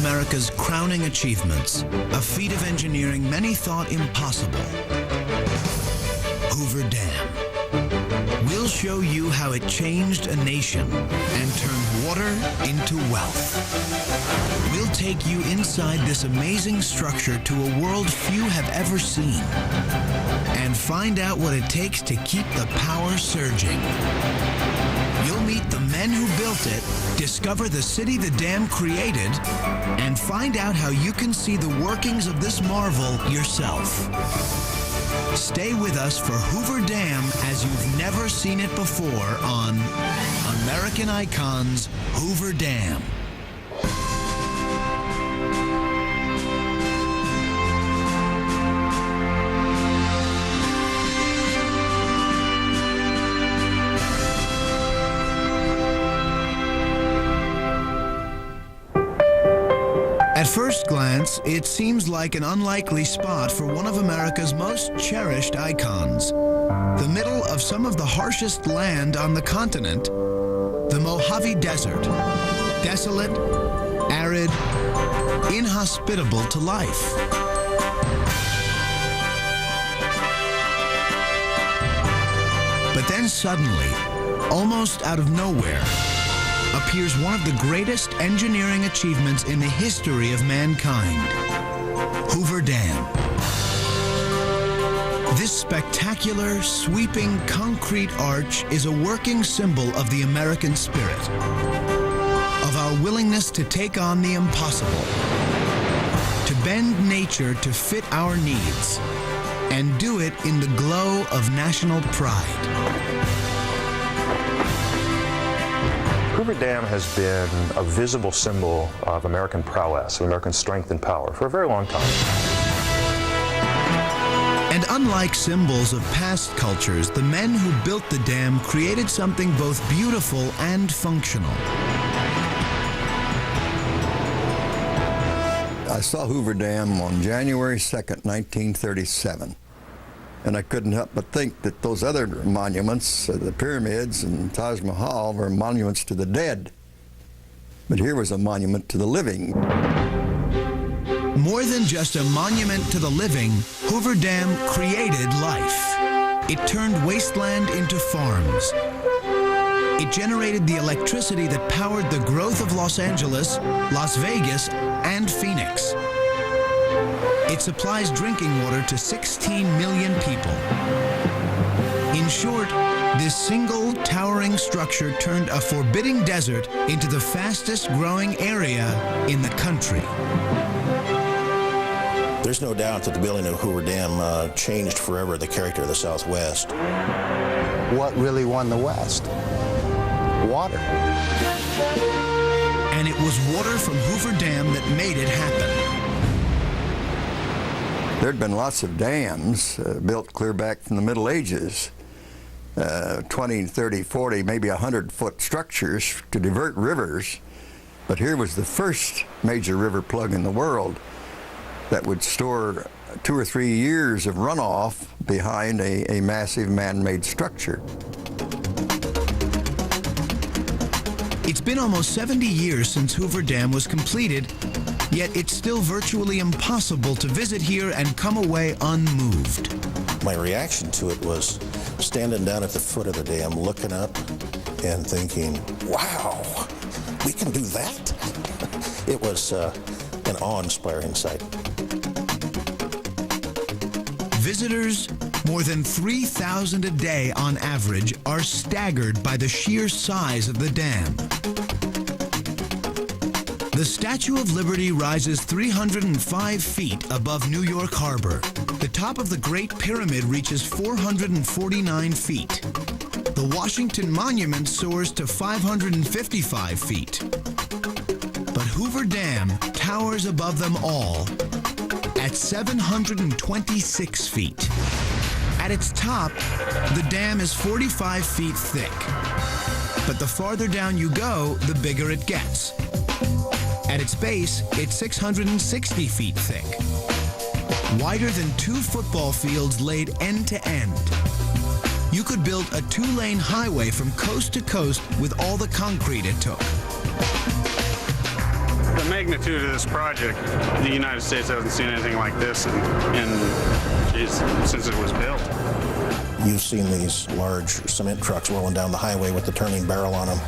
America's crowning achievements, a feat of engineering many thought impossible. Hoover Dam. We'll show you how it changed a nation and turned water into wealth. We'll take you inside this amazing structure to a world few have ever seen and find out what it takes to keep the power surging. You'll meet the men who built it, discover the city the dam created, and find out how you can see the workings of this marvel yourself. Stay with us for Hoover Dam as you've never seen it before on American Icons, Hoover Dam. At first glance, it seems like an unlikely spot for one of America's most cherished icons. The middle of some of the harshest land on the continent, the Mojave Desert. Desolate, arid, inhospitable to life. But then suddenly, almost out of nowhere, appears one of the greatest engineering achievements in the history of mankind, Hoover Dam. This spectacular, sweeping concrete arch is a working symbol of the American spirit, of our willingness to take on the impossible, to bend nature to fit our needs, and do it in the glow of national pride. Hoover Dam has been a visible symbol of American prowess, of American strength and power for a very long time. And unlike symbols of past cultures, the men who built the dam created something both beautiful and functional. I saw Hoover Dam on January 2nd, 1937. And I couldn't help but think that those other monuments, the pyramids and Taj Mahal, were monuments to the dead. But here was a monument to the living. More than just a monument to the living, Hoover Dam created life. It turned wasteland into farms. It generated the electricity that powered the growth of Los Angeles, Las Vegas, and Phoenix. It supplies drinking water to 16 million people. In short, this single towering structure turned a forbidding desert into the fastest growing area in the country. There's no doubt that the building of Hoover Dam changed forever the character of the Southwest. What really won the West? Water. And it was water from Hoover Dam that made it happen. There'd been lots of dams built clear back from the Middle Ages, 20, 30, 40, maybe 100-foot structures to divert rivers. But here was the first major river plug in the world that would store 2 or 3 years of runoff behind a massive man-made structure. It's been almost 70 years since Hoover Dam was completed, yet it's still virtually impossible to visit here and come away unmoved. My reaction to it was standing down at the foot of the dam, looking up and thinking, wow, we can do that? It was an awe-inspiring sight. Visitors, more than 3,000 a day on average, are staggered by the sheer size of the dam. The Statue of Liberty rises 305 feet above New York Harbor. The top of the Great Pyramid reaches 449 feet. The Washington Monument soars to 555 feet. But Hoover Dam towers above them all at 726 feet. At its top, the dam is 45 feet thick. But the farther down you go, the bigger it gets. At its base, it's 660 feet thick. Wider than 2 football fields laid end to end. You could build a 2-lane highway from coast to coast with all the concrete it took. The The magnitude of this project, the United States hasn't seen anything like this since it was built. You've seen these large cement trucks rolling down the highway with the turning barrel on them.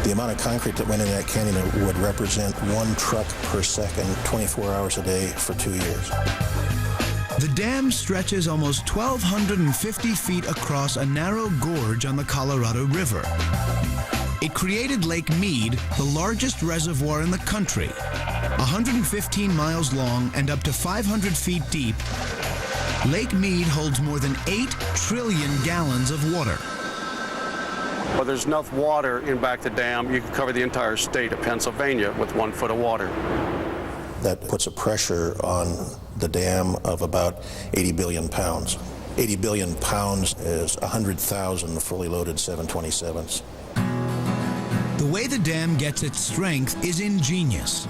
The amount of concrete that went in that canyon would represent 1 truck per second, 24 hours a day for 2 years. The dam stretches almost 1,250 feet across a narrow gorge on the Colorado River. It created Lake Mead, the largest reservoir in the country. 115 miles long and up to 500 feet deep, Lake Mead holds more than 8 trillion gallons of water. Well, there's enough water in back the dam, you can cover the entire state of Pennsylvania with 1 foot of water. That puts a pressure on the dam of about 80 billion pounds. 80 billion pounds is 100,000 fully loaded 727s. The way the dam gets its strength is ingenious.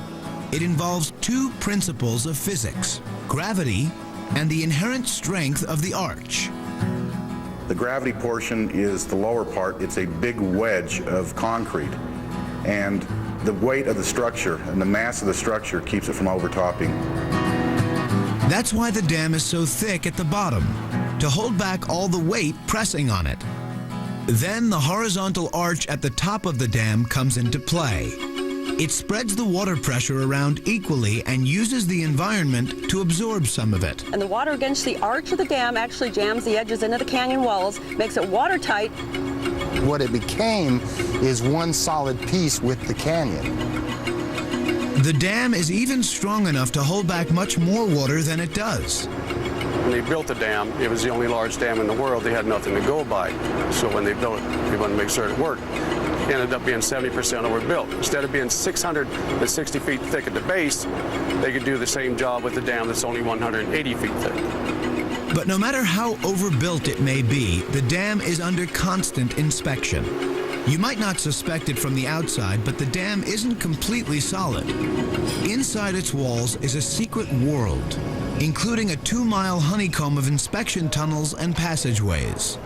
It involves 2 principles of physics: gravity and the inherent strength of the arch. The gravity portion is the lower part. It's a big wedge of concrete, and the weight of the structure and the mass of the structure keeps it from overtopping. That's why the dam is so thick at the bottom, to hold back all the weight pressing on it. Then the horizontal arch at the top of the dam comes into play. It spreads the water pressure around equally and uses the environment to absorb some of it. And the water against the arch of the dam actually jams the edges into the canyon walls, makes it watertight. What it became is one solid piece with the canyon. The dam is even strong enough to hold back much more water than it does. When they built the dam, it was the only large dam in the world. They had nothing to go by. So when they built it, they wanted to make sure it worked. It ended up being 70% overbuilt. Instead of being 660 feet thick at the base, they could do the same job with the dam that's only 180 feet thick. But no matter how overbuilt it may be, the dam is under constant inspection. You might not suspect it from the outside, but the dam isn't completely solid. Inside its walls is a secret world, including a 2-mile honeycomb of inspection tunnels and passageways.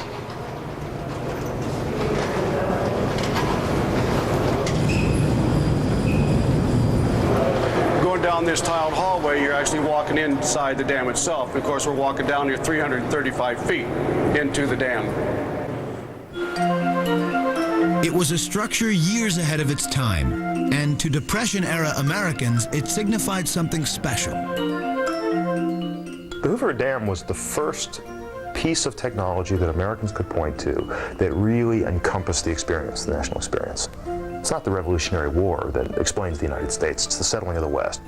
Going down this tiled hallway, you're actually walking inside the dam itself. Of course, we're walking down here 335 feet into the dam. It was a structure years ahead of its time, and to Depression-era Americans, it signified something special. The Hoover Dam was the first piece of technology that Americans could point to that really encompassed the experience, the national experience. It's not the Revolutionary War that explains the United States, it's the settling of the West.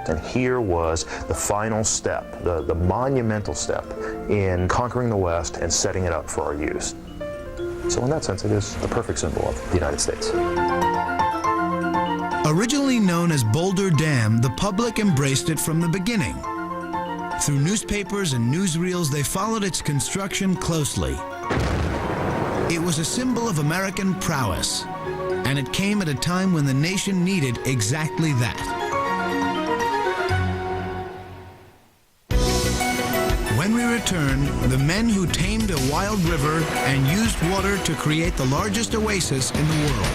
And here was the final step, the monumental step in conquering the West and setting it up for our use. So in that sense, it is the perfect symbol of the United States. Originally known as Boulder Dam, the public embraced it from the beginning. Through newspapers and newsreels, they followed its construction closely. It was a symbol of American prowess, and it came at a time when the nation needed exactly that. When we return, the men who tamed a wild river and used water to create the largest oasis in the world.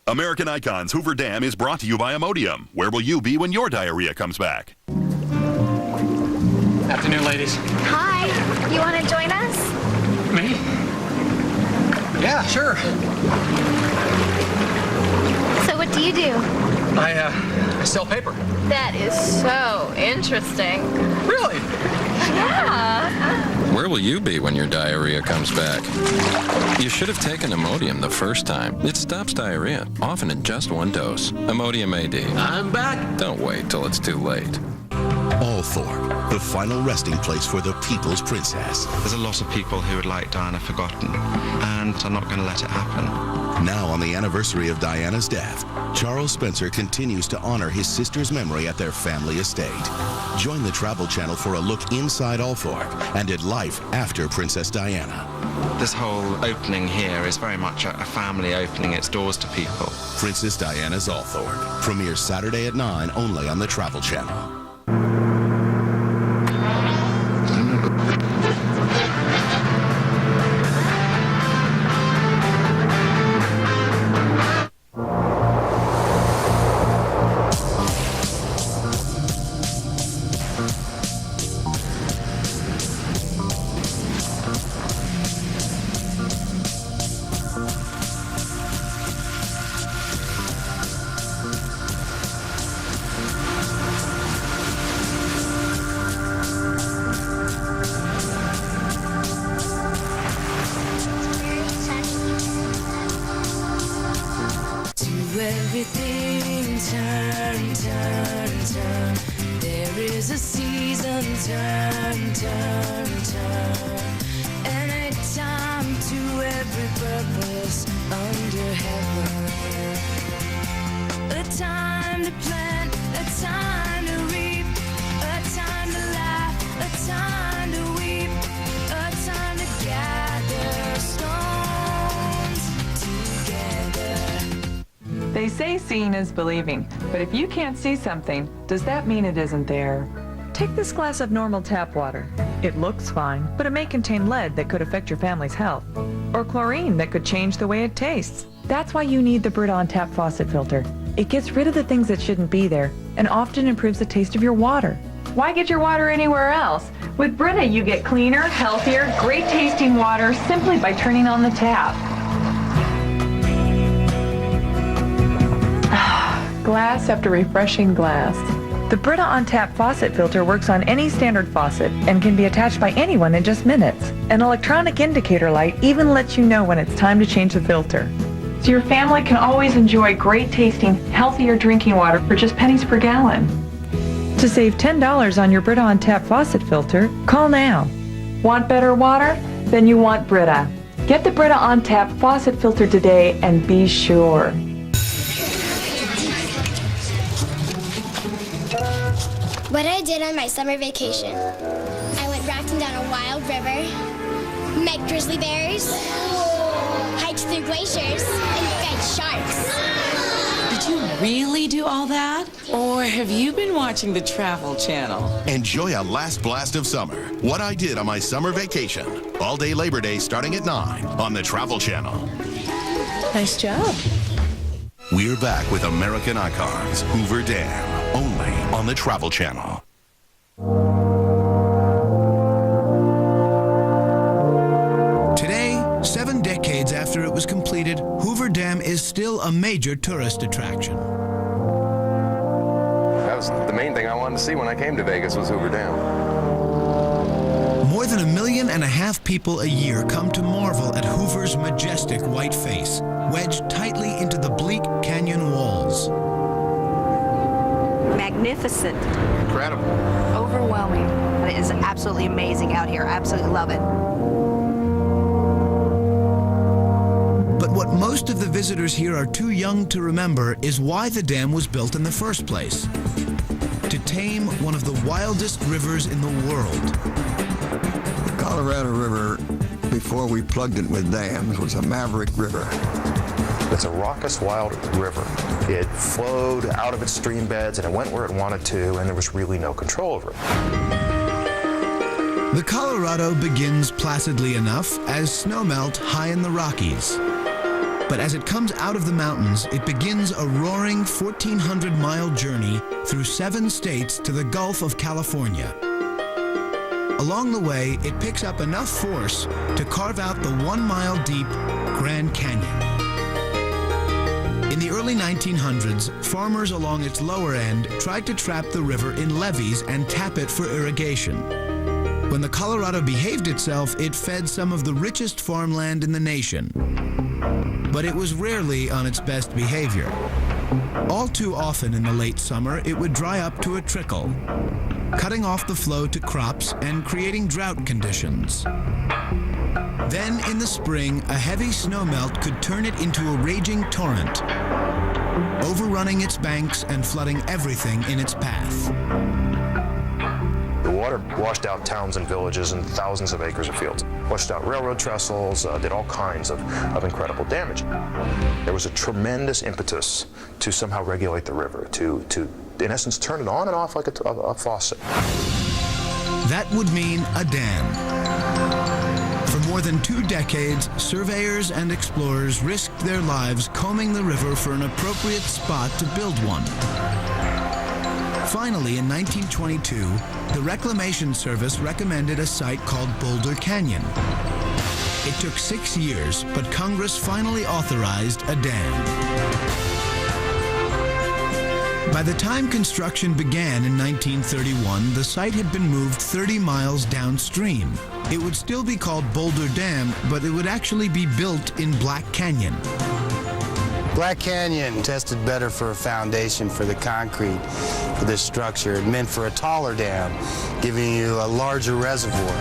American Icons Hoover Dam is brought to you by Imodium. Where will you be when your diarrhea comes back? Afternoon, ladies. Hi. You want to join us? Me? Yeah, sure. So what do you do? I sell paper. That is so interesting. Really? Yeah. Where will you be when your diarrhea comes back? You should have taken Imodium the first time. It stops diarrhea, often in just 1 dose. Imodium AD. I'm back. Don't wait till it's too late. Althorp, the final resting place for the People's Princess. There's a lot of people who would like Diana forgotten, and I'm not going to let it happen. Now, on the anniversary of Diana's death, Charles Spencer continues to honor his sister's memory at their family estate. Join the Travel Channel for a look inside Althorp and at life after Princess Diana. This whole opening here is very much a family opening its doors to people. Princess Diana's Althorp premieres Saturday at 9 only on the Travel Channel. 'tis a season, turn, turn, turn. And a time to every purpose under heaven. A time to plant, a time to reap, a time to laugh, a time to weep, a time to gather stones together. They say seeing is believing, but if you can't see something, does that mean it isn't there? Take this glass of normal tap water. It looks fine, but it may contain lead that could affect your family's health, or chlorine that could change the way it tastes. That's why you need the Brita on Tap faucet filter. It gets rid of the things that shouldn't be there and often improves the taste of your water. Why get your water anywhere else? With Brita, you get cleaner, healthier, great tasting water simply by turning on the tap. Glass after refreshing glass. The Brita on Tap faucet filter works on any standard faucet and can be attached by anyone in just minutes. An electronic indicator light even lets you know when it's time to change the filter. So your family can always enjoy great tasting, healthier drinking water for just pennies per gallon. To save $10 on your Brita on Tap faucet filter, call now. Want better water? Then you want Brita. Get the Brita on Tap faucet filter today and be sure. What I did on my summer vacation. I went rafting down a wild river, met grizzly bears, hiked through glaciers, and fed sharks. Did you really do all that? Or have you been watching the Travel Channel? Enjoy a last blast of summer. What I did on my summer vacation. All day Labor Day starting at 9 on the Travel Channel. Nice job. We're back with American Icons, Hoover Dam, only on the Travel Channel. Today, 7 decades after it was completed, Hoover Dam is still a major tourist attraction. That was the main thing I wanted to see when I came to Vegas was Hoover Dam. More than 1.5 million people a year come to marvel at Hoover's majestic white face, wedged tightly into the bleak canyon walls. Magnificent. Incredible. Overwhelming. It is absolutely amazing out here. I absolutely love it. But what most of the visitors here are too young to remember is why the dam was built in the first place. To tame one of the wildest rivers in the world. The Colorado River, before we plugged it with dams, was a maverick river. It's a raucous, wild river. It flowed out of its stream beds and it went where it wanted to, and there was really no control over it. The Colorado begins placidly enough as snowmelt high in the Rockies. But as it comes out of the mountains, it begins a roaring 1,400-mile journey through 7 states to the Gulf of California. Along the way, it picks up enough force to carve out the 1-mile-deep Grand Canyon. In the early 1900s, farmers along its lower end tried to trap the river in levees and tap it for irrigation. When the Colorado behaved itself, it fed some of the richest farmland in the nation. But it was rarely on its best behavior. All too often in the late summer, it would dry up to a trickle, cutting off the flow to crops and creating drought conditions. Then in the spring, a heavy snowmelt could turn it into a raging torrent, overrunning its banks and flooding everything in its path. The water washed out towns and villages and thousands of acres of fields, washed out railroad trestles, did all kinds of incredible damage. There was a tremendous impetus to somehow regulate the river, to in essence, turn it on and off like a faucet. That would mean a dam. For more than 2 decades, surveyors and explorers risked their lives combing the river for an appropriate spot to build one. Finally, in 1922, the Reclamation Service recommended a site called Boulder Canyon. It took 6 years, but Congress finally authorized a dam. By the time construction began in 1931, the site had been moved 30 miles downstream. It would still be called Boulder Dam, but it would actually be built in Black Canyon. Black Canyon tested better for a foundation for the concrete for this structure. It meant for a taller dam, giving you a larger reservoir.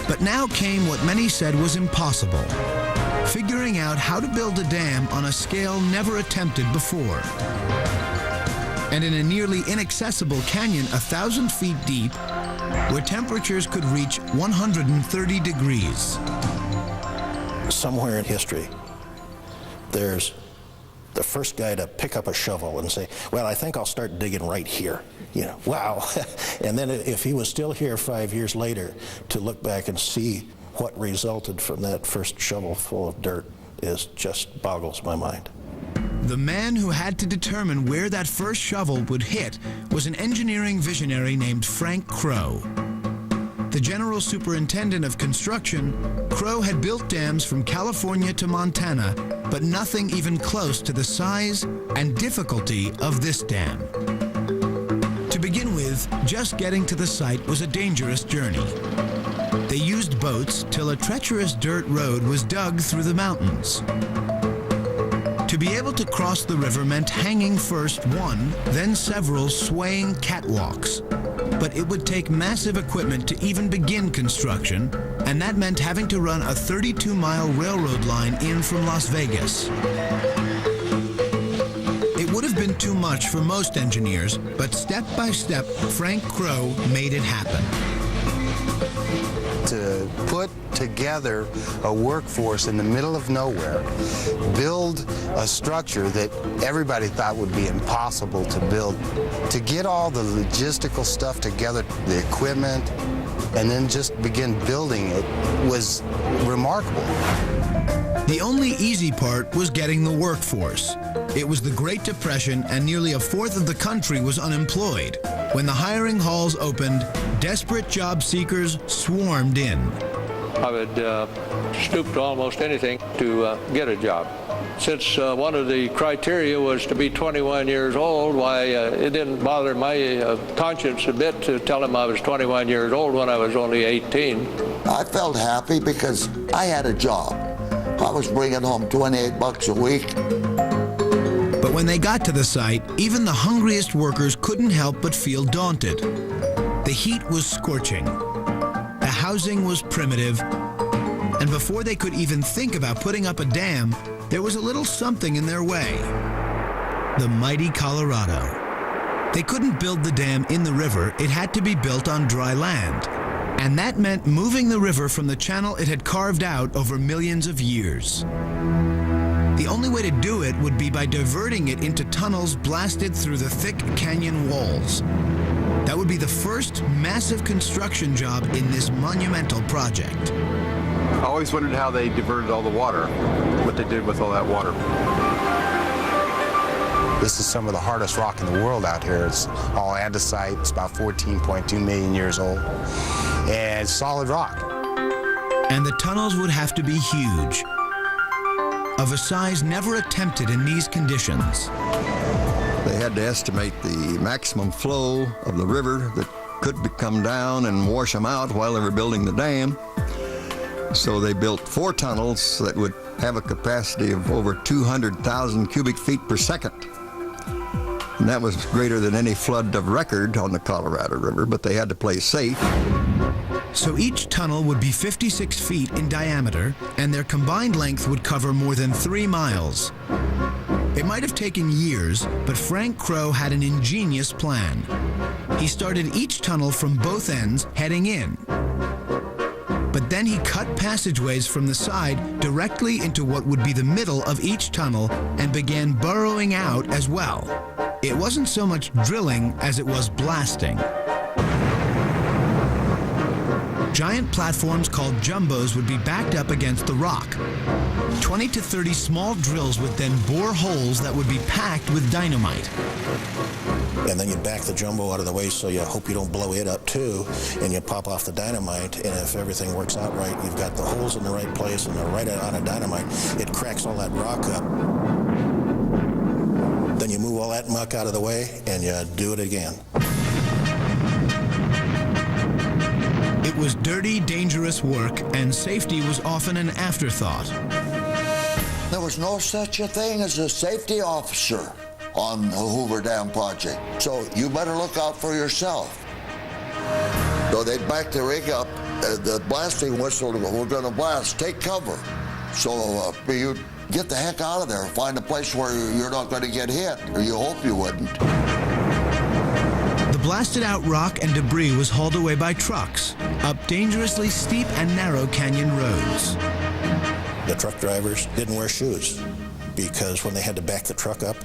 But now came what many said was impossible: figuring out how to build a dam on a scale never attempted before. And in a nearly inaccessible canyon 1,000 feet deep, where temperatures could reach 130 degrees. Somewhere in history, there's the first guy to pick up a shovel and say, well, I think I'll start digging right here. You know, wow. And then if he was still here 5 years later, to look back and see what resulted from that first shovel full of dirt is just boggles my mind. The man who had to determine where that first shovel would hit was an engineering visionary named Frank Crowe. The general superintendent of construction, Crowe had built dams from California to Montana, but nothing even close to the size and difficulty of this dam. To begin with, just getting to the site was a dangerous journey. They used boats till a treacherous dirt road was dug through the mountains. To be able to cross the river meant hanging first one, then several swaying catwalks. But it would take massive equipment to even begin construction, and that meant having to run a 32-mile railroad line in from Las Vegas. It would have been too much for most engineers, but step by step, Frank Crowe made it happen. To put together a workforce in the middle of nowhere, build a structure that everybody thought would be impossible to build, to get all the logistical stuff together, the equipment, and then just begin building it was remarkable. The only easy part was getting the workforce. It was the Great Depression, and nearly a fourth of the country was unemployed. When the hiring halls opened, desperate job seekers swarmed in. I would stoop to almost anything to get a job. Since one of the criteria was to be 21 years old, why it didn't bother my conscience a bit to tell them I was 21 years old when I was only 18. I felt happy because I had a job. I was bringing home $28 a week. But when they got to the site, even the hungriest workers couldn't help but feel daunted. The heat was scorching. The housing was primitive. And before they could even think about putting up a dam, there was a little something in their way. The mighty Colorado. They couldn't build the dam in the river. It had to be built on dry land. And that meant moving the river from the channel it had carved out over millions of years. The only way to do it would be by diverting it into tunnels blasted through the thick canyon walls. That would be the first massive construction job in this monumental project. I always wondered how they diverted all the water, what they did with all that water. This is some of the hardest rock in the world out here. It's all andesite. It's about 14.2 million years old. And it's solid rock. And the tunnels would have to be huge, of a size never attempted in these conditions. They had to estimate the maximum flow of the river that could come down and wash them out while they were building the dam. So they built 4 tunnels that would have a capacity of over 200,000 cubic feet per second. And that was greater than any flood of record on the Colorado River, but they had to play safe. So each tunnel would be 56 feet in diameter, and their combined length would cover more than 3 miles. It might have taken years, but Frank Crowe had an ingenious plan. He started each tunnel from both ends, heading in. But then he cut passageways from the side directly into what would be the middle of each tunnel and began burrowing out as well. It wasn't so much drilling as it was blasting. Giant platforms called jumbos would be backed up against the rock. 20 to 30 small drills would then bore holes that would be packed with dynamite. And then you back the jumbo out of the way so you hope you don't blow it up too, and you pop off the dynamite, and if everything works out right, you've got the holes in the right place and they're right on a dynamite. It cracks all that rock up. Then you move all that muck out of the way and you do it again. It was dirty, dangerous work, and safety was often an afterthought. There was no such a thing as a safety officer on the Hoover Dam project. So you better look out for yourself. So they'd back the rig up, the blasting whistle, we're gonna blast, take cover. So you get the heck out of there, find a place where you're not gonna get hit, or you hope you wouldn't. The blasted out rock and debris was hauled away by trucks up dangerously steep and narrow canyon roads. The truck drivers didn't wear shoes because when they had to back the truck up,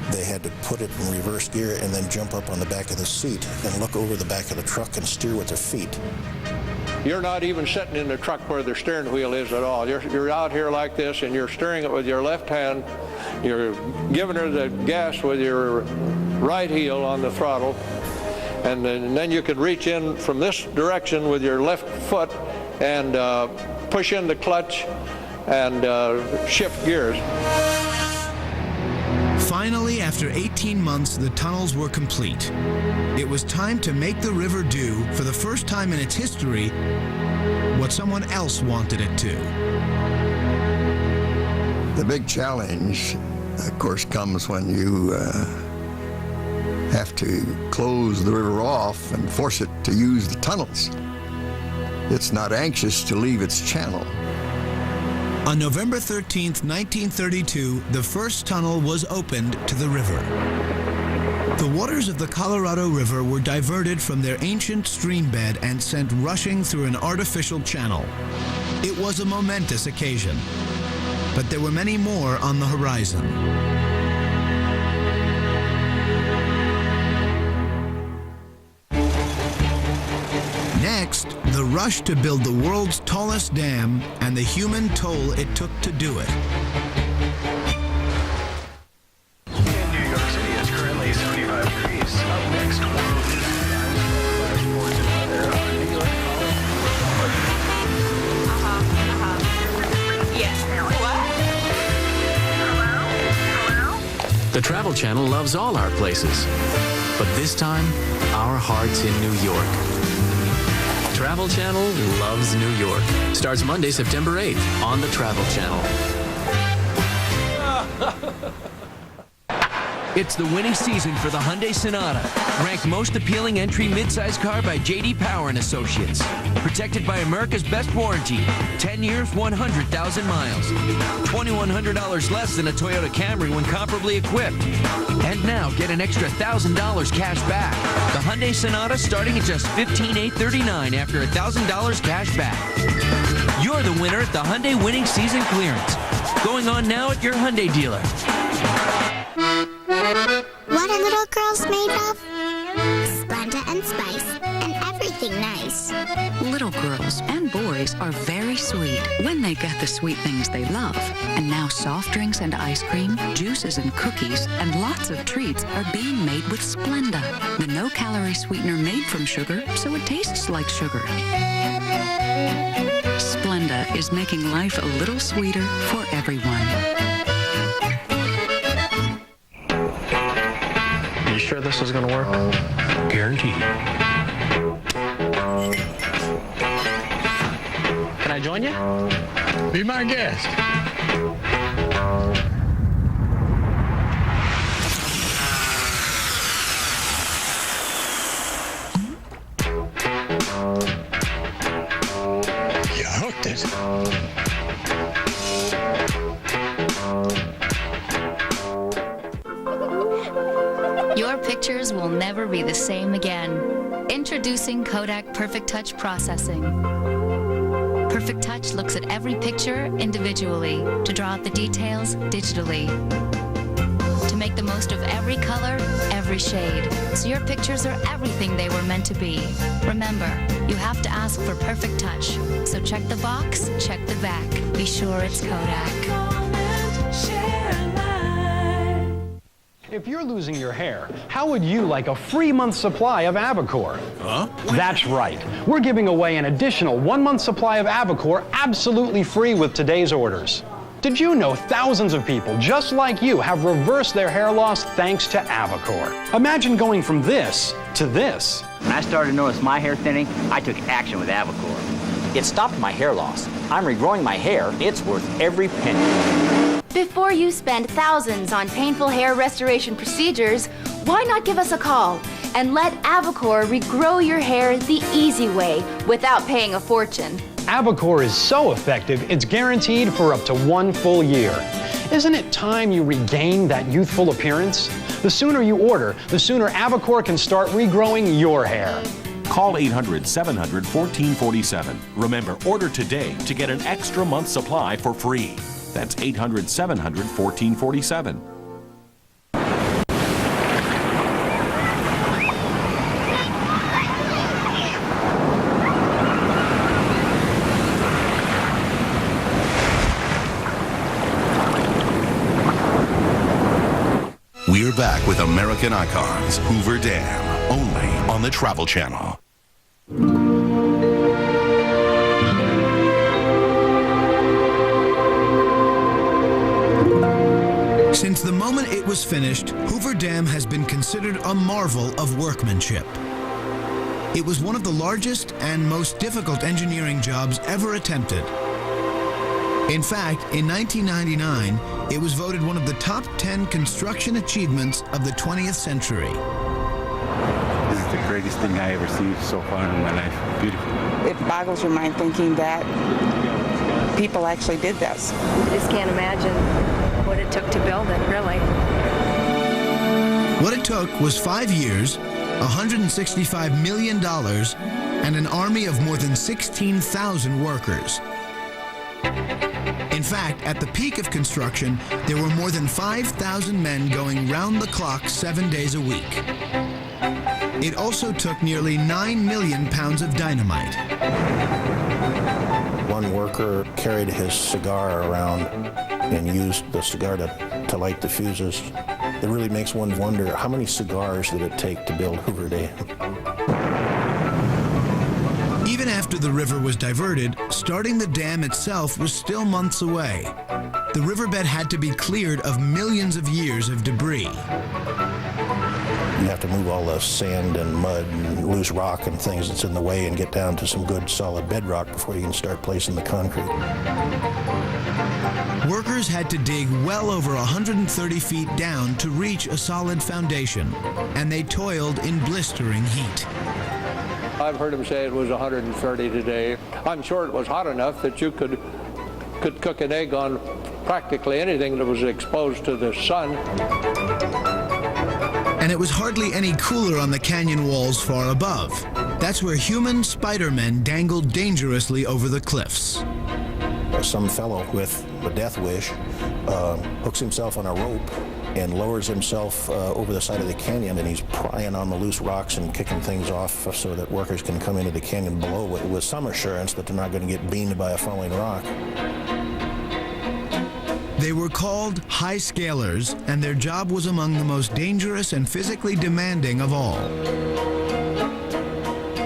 they had to put it in reverse gear and then jump up on the back of the seat and look over the back of the truck and steer with their feet. You're not even sitting in the truck where the steering wheel is at all. You're out here like this and you're steering it with your left hand. You're giving her the gas with your right heel on the throttle. And then you could reach in from this direction with your left foot and push in the clutch and shift gears. Finally, after 18 months, the tunnels were complete. It was time to make the river do, for the first time in its history, what someone else wanted it to. The big challenge, of course, comes when you have to close the river off and force it to use the tunnels. It's not anxious to leave its channel. On November 13th, 1932, the first tunnel was opened to the river. The waters of the Colorado River were diverted from their ancient stream bed and sent rushing through an artificial channel. It was a momentous occasion, but there were many more on the horizon. Next, the rush to build the world's tallest dam and the human toll it took to do it. In New York City, it's currently 75 degrees. Up next, world sports and weather on New York Yes. What? The Travel Channel loves all our places, but this time, our heart's in New York. Travel Channel loves New York. Starts Monday, September 8th on the Travel Channel. It's the winning season for the Hyundai Sonata. Ranked most appealing entry midsize car by J.D. Power and Associates. Protected by America's best warranty. 10 years, 100,000 miles. $2,100 less than a Toyota Camry when comparably equipped. And now get an extra $1,000 cash back. The Hyundai Sonata starting at just $15,839 after $1,000 cash back. You're the winner at the Hyundai Winning Season Clearance. Going on now at your Hyundai dealer. What are little girls made of? Splenda and spice, and everything nice. Little girls and boys are very sweet when they get the sweet things they love. And now soft drinks and ice cream, juices and cookies, and lots of treats are being made with Splenda, the no-calorie sweetener made from sugar, so it tastes like sugar. Splenda is making life a little sweeter for everyone. You sure this is going to work? Guaranteed. Can I join you? Be my guest. You hooked it. Your pictures will never be the same again. Introducing Kodak Perfect Touch Processing. Perfect Touch looks at every picture individually to draw out the details digitally. To make the most of every color, every shade, so your pictures are everything they were meant to be. Remember, you have to ask for Perfect Touch. So check the box, check the back. Be sure it's Kodak. If you're losing your hair, how would you like a free month supply of Avacor? Huh? That's right. We're giving away an additional 1 month supply of Avacor absolutely free with today's orders. Did you know thousands of people just like you have reversed their hair loss thanks to Avacor? Imagine going from this to this. When I started to notice my hair thinning, I took action with Avacor. It stopped my hair loss. I'm regrowing my hair. It's worth every penny. Before you spend thousands on painful hair restoration procedures, why not give us a call and let Avocor regrow your hair the easy way without paying a fortune? Avocor is so effective, it's guaranteed for up to 1 full year. Isn't it time you regain that youthful appearance? The sooner you order, the sooner Avocor can start regrowing your hair. Call 800-700-1447. Remember, order today to get an extra month's supply for free. That's 800-700-1447. We're back with American Icons, Hoover Dam, only on the Travel Channel. Since the moment it was finished, Hoover Dam has been considered a marvel of workmanship. It was one of the largest and most difficult engineering jobs ever attempted. In fact, in 1999, it was voted one of the top 10 construction achievements of the 20th century. This is the greatest thing I ever seen so far in my life. Beautiful. It boggles your mind thinking that people actually did this. I just can't imagine what it took to build it, really. What it took was 5 years, $165 million, and an army of more than 16,000 workers. In fact, at the peak of construction, there were more than 5,000 men going round the clock 7 days a week. It also took nearly 9 million pounds of dynamite. One worker carried his cigar around and used the cigar to light the fuses. It really makes one wonder, how many cigars did it take to build Hoover Dam? Even after the river was diverted, starting the dam itself was still months away. The riverbed had to be cleared of millions of years of debris. You have to move all the sand and mud and loose rock and things that's in the way and get down to some good solid bedrock before you can start placing the concrete. Workers had to dig well over 130 feet down to reach a solid foundation, and they toiled in blistering heat. I've heard them say it was 130 today. I'm sure it was hot enough that you could cook an egg on practically anything that was exposed to the sun. And it was hardly any cooler on the canyon walls far above. That's where human Spider-Men dangled dangerously over the cliffs. Some fellow with a death wish hooks himself on a rope and lowers himself over the side of the canyon, and he's prying on the loose rocks and kicking things off so that workers can come into the canyon below with some assurance that they're not going to get beamed by a falling rock. They were called high scalers, and their job was among the most dangerous and physically demanding of all.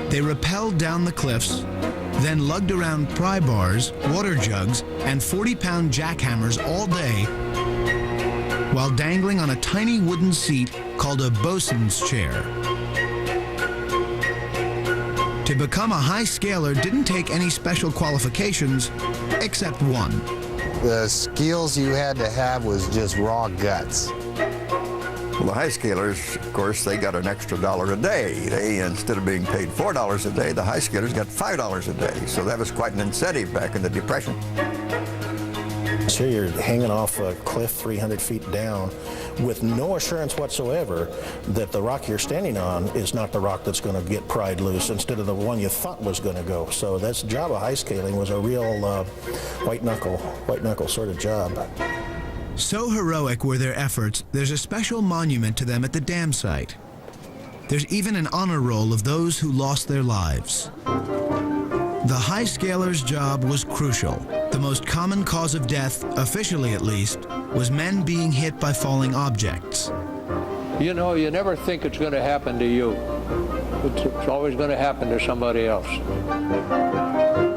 They rappelled down the cliffs, then lugged around pry bars, water jugs, and 40-pound jackhammers all day, while dangling on a tiny wooden seat called a bosun's chair. To become a high scaler didn't take any special qualifications, except one. The skills you had to have was just raw guts. Well, the high scalers, of course, they got an extra $1 a day. They, instead of being paid $4 a day, the high scalers got $5 a day. So that was quite an incentive back in the Depression. So you're hanging off a cliff 300 feet down with no assurance whatsoever that the rock you're standing on is not the rock that's going to get pried loose instead of the one you thought was going to go. So that's job of high scaling was a real white knuckle sort of job. So heroic were their efforts, there's a special monument to them at the dam site. There's even an honor roll of those who lost their lives. The high scaler's job was crucial. The most common cause of death, officially at least, was men being hit by falling objects. You know, you never think it's going to happen to you. It's always going to happen to somebody else.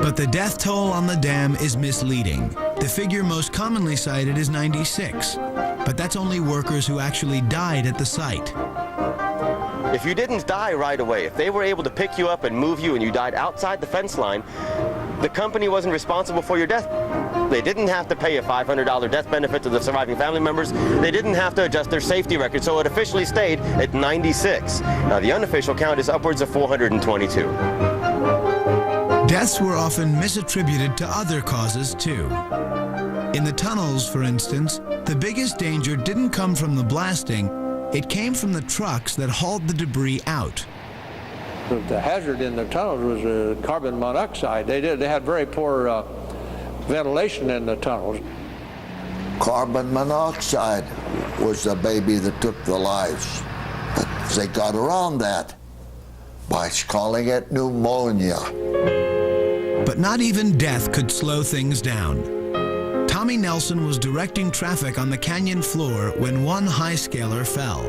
But the death toll on the dam is misleading. The figure most commonly cited is 96, but that's only workers who actually died at the site. If you didn't die right away, if they were able to pick you up and move you and you died outside the fence line, the company wasn't responsible for your death. They didn't have to pay a $500 death benefit to the surviving family members. They didn't have to adjust their safety record, so it officially stayed at 96. Now, the unofficial count is upwards of 422. Deaths were often misattributed to other causes, too. In the tunnels, for instance, the biggest danger didn't come from the blasting. It came from the trucks that hauled the debris out. The hazard in the tunnels was carbon monoxide. They had very poor ventilation in the tunnels. Carbon monoxide was the baby that took the lives. But they got around that by calling it pneumonia. But not even death could slow things down. Tommy Nelson was directing traffic on the canyon floor when one high-scaler fell.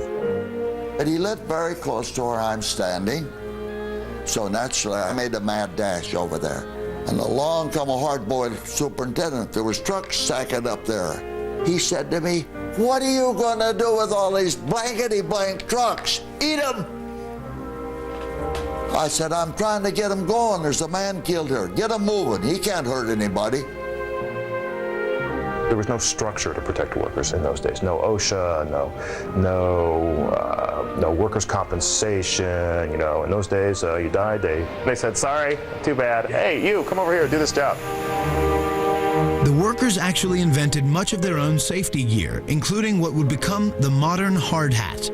And he lived very close to where I'm standing, so naturally I made a mad dash over there. And along come a hard-boiled superintendent. There was trucks stacking up there. He said to me, "What are you gonna do with all these blankety-blank trucks? Eat them!" I said, "I'm trying to get them going. There's a man killed here. Get him moving. He can't hurt anybody." There was no structure to protect workers in those days. No OSHA, no workers' compensation. You know, in those days, you died. They said, "Sorry, too bad. Hey, you, come over here, do this job." The workers actually invented much of their own safety gear, including what would become the modern hard hat.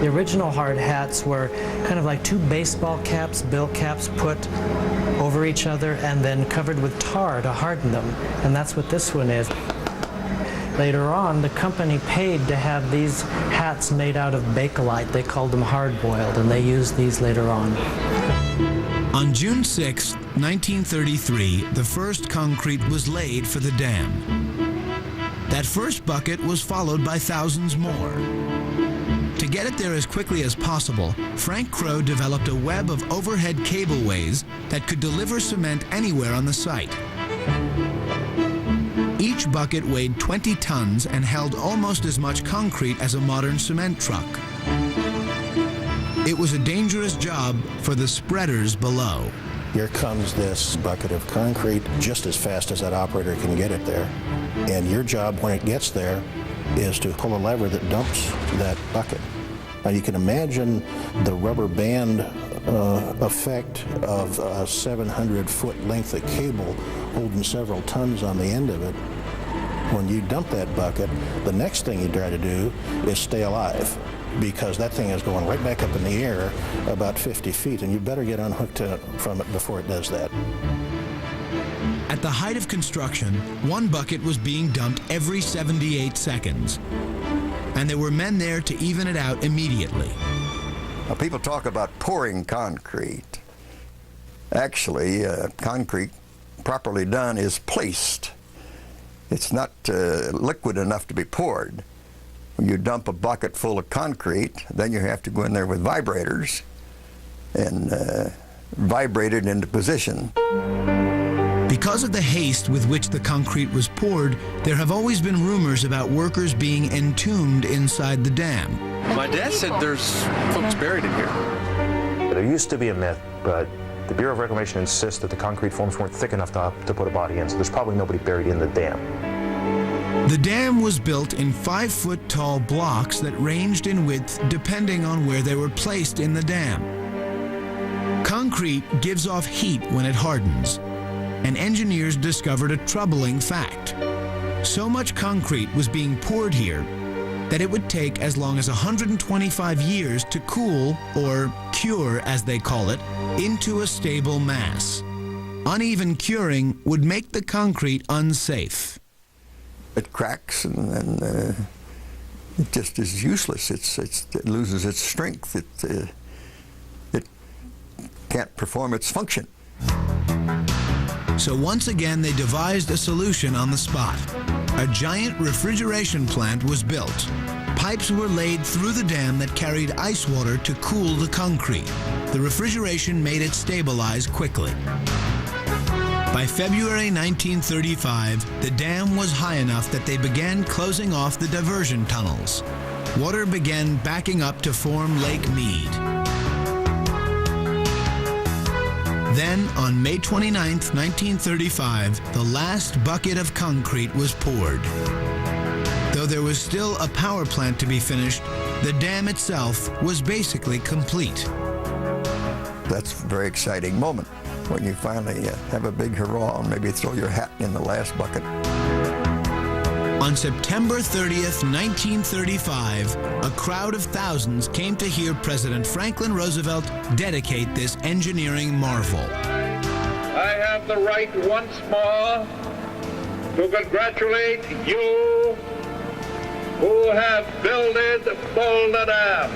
The original hard hats were kind of like two baseball caps, bill caps put over each other and then covered with tar to harden them. And that's what this one is. Later on, the company paid to have these hats made out of Bakelite. They called them hard-boiled, and they used these later on. On June 6, 1933, the first concrete was laid for the dam. That first bucket was followed by thousands more. To get it there as quickly as possible, Frank Crow developed a web of overhead cableways that could deliver cement anywhere on the site. Each bucket weighed 20 tons and held almost as much concrete as a modern cement truck. It was a dangerous job for the spreaders below. Here comes this bucket of concrete just as fast as that operator can get it there. And your job when it gets there is to pull a lever that dumps that bucket. Now you can imagine the rubber band effect of a 700-foot length of cable holding several tons on the end of it. When you dump that bucket, the next thing you try to do is stay alive, because that thing is going right back up in the air about 50 feet, and you better get unhooked from it before it does that. At the height of construction, one bucket was being dumped every 78 seconds. And there were men there to even it out immediately. Now, people talk about pouring concrete. Actually, concrete properly done is placed. It's not liquid enough to be poured. When you dump a bucket full of concrete, then you have to go in there with vibrators and vibrate it into position. Because of the haste with which the concrete was poured, there have always been rumors about workers being entombed inside the dam. My dad said there's folks buried in here. There used to be a myth, but the Bureau of Reclamation insists that the concrete forms weren't thick enough to put a body in, so there's probably nobody buried in the dam. The dam was built in 5-foot-tall blocks that ranged in width depending on where they were placed in the dam. Concrete gives off heat when it hardens, and engineers discovered a troubling fact. So much concrete was being poured here that it would take as long as 125 years to cool, or cure as they call it, into a stable mass. Uneven curing would make the concrete unsafe. It cracks and it just is useless. It loses its strength. It can't perform its function. So once again, they devised a solution on the spot. A giant refrigeration plant was built. Pipes were laid through the dam that carried ice water to cool the concrete. The refrigeration made it stabilize quickly. By February 1935, the dam was high enough that they began closing off the diversion tunnels. Water began backing up to form Lake Mead. Then Then, on May 29, 1935, the last bucket of concrete was poured. Though there was still a power plant to be finished, the dam itself was basically complete. That's a very exciting moment when you finally have a big hurrah and maybe throw your hat in the last bucket. On September 30th, 1935, a crowd of thousands came to hear President Franklin Roosevelt dedicate this engineering marvel. I have the right once more to congratulate you who have builded Hoover Dam,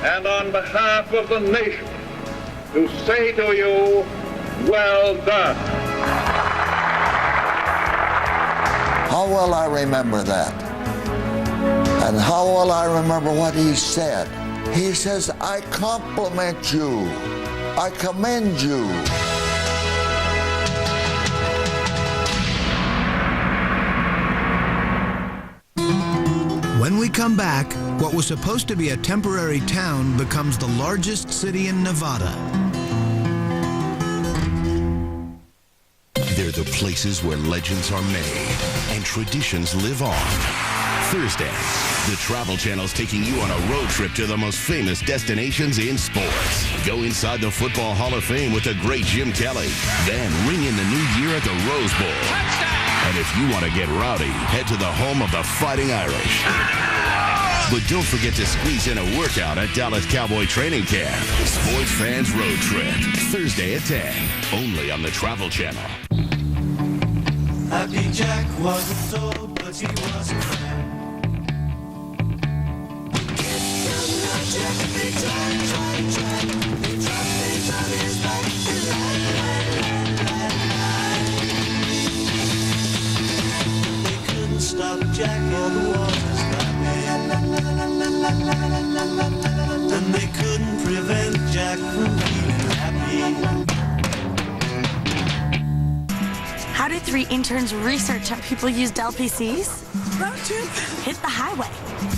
and on behalf of the nation, to say to you, well done. How well I remember that. And how well I remember what he said. He says, I compliment you. I commend you. When we come back, what was supposed to be a temporary town becomes the largest city in Nevada. They're the places where legends are made and traditions live on. Thursday, the Travel Channel's taking you on a road trip to the most famous destinations in sports. Go inside the Football Hall of Fame with the great Jim Kelly. Then ring in the new year at the Rose Bowl. And if you want to get rowdy, head to the home of the Fighting Irish. But don't forget to squeeze in a workout at Dallas Cowboy Training Camp. Sports Fans Road Trip, Thursday at 10, only on the Travel Channel. Happy Jack wasn't told, but he was a friend. They couldn't stop Jack or the waters lapping, and they couldn't prevent Jack from feeling happy. How did 3 interns research how people use Dell PCs? Road trip. Hit the highway.